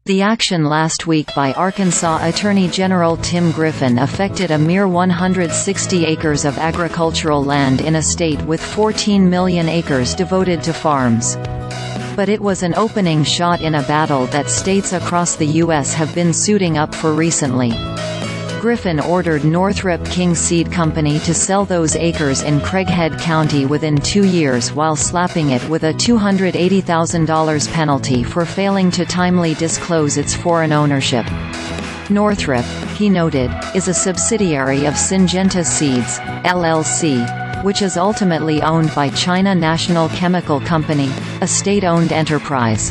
The action last week by Arkansas Attorney General Tim Griffin affected a mere 160 acres of agricultural land in a state with 14 million acres devoted to farms. But it was an opening shot in a battle that states across the U.S. have been suiting up for recently. Griffin ordered Northrop King Seed Company to sell those acres in Craighead County within 2 years while slapping it with a $280,000 penalty for failing to timely disclose its foreign ownership. Northrop, he noted, is a subsidiary of Syngenta Seeds, LLC, which is ultimately owned by China National Chemical Company, a state-owned enterprise.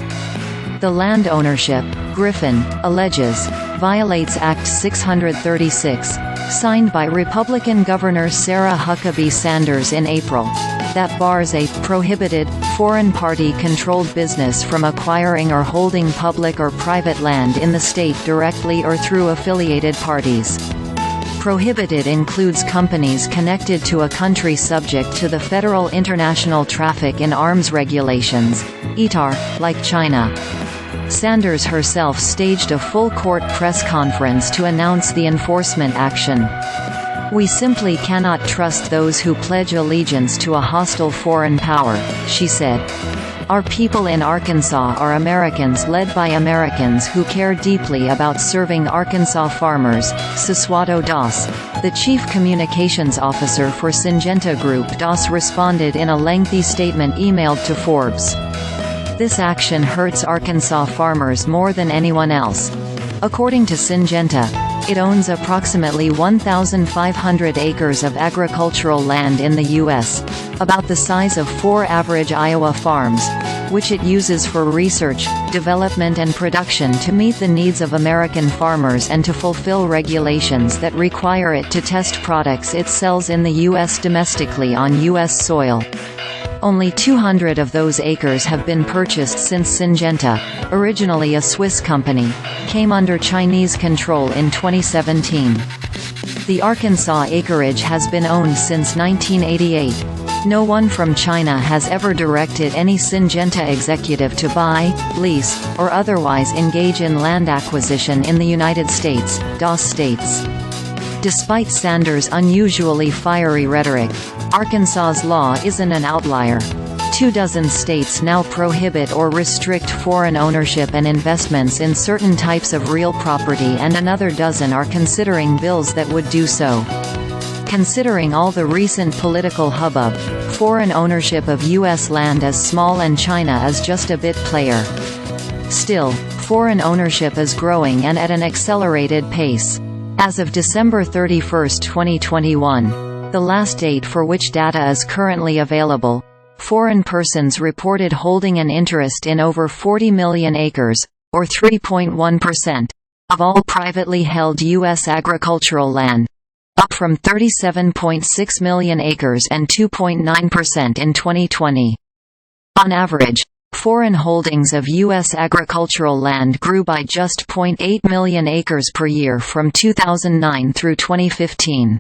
The land ownership, Griffin alleges, violates Act 636, signed by Republican Governor Sarah Huckabee Sanders in April, that bars a prohibited, foreign party-controlled business from acquiring or holding public or private land in the state directly or through affiliated parties. Prohibited includes companies connected to a country subject to the Federal International Traffic in Arms Regulations, ITAR, like China. Sanders herself staged a full-court press conference to announce the enforcement action. "We simply cannot trust those who pledge allegiance to a hostile foreign power," she said. "Our people in Arkansas are Americans led by Americans who care deeply about serving Arkansas farmers," Saswato Das, the chief communications officer for Syngenta Group Das responded in a lengthy statement emailed to Forbes. "This action hurts Arkansas farmers more than anyone else. According to Syngenta, it owns approximately 1,500 acres of agricultural land in the U.S., about the size of 4 average Iowa farms, which it uses for research, development and production to meet the needs of American farmers and to fulfill regulations that require it to test products it sells in the U.S. domestically on U.S. soil. Only 200 of those acres have been purchased since Syngenta, originally a Swiss company, came under Chinese control in 2017. The Arkansas acreage has been owned since 1988. No one from China has ever directed any Syngenta executive to buy, lease, or otherwise engage in land acquisition in the United States," Das states. Despite Sanders' unusually fiery rhetoric, Arkansas's law isn't an outlier. 24 states now prohibit or restrict foreign ownership and investments in certain types of real property, and another dozen are considering bills that would do so. Considering all the recent political hubbub, foreign ownership of U.S. land is small and China is just a bit player. Still, foreign ownership is growing and at an accelerated pace. As of December 31, 2021, the last date for which data is currently available, foreign persons reported holding an interest in over 40 million acres, or 3.1%, of all privately held U.S. agricultural land, up from 37.6 million acres and 2.9% in 2020. On average, foreign holdings of U.S. agricultural land grew by just 0.8 million acres per year from 2009 through 2015.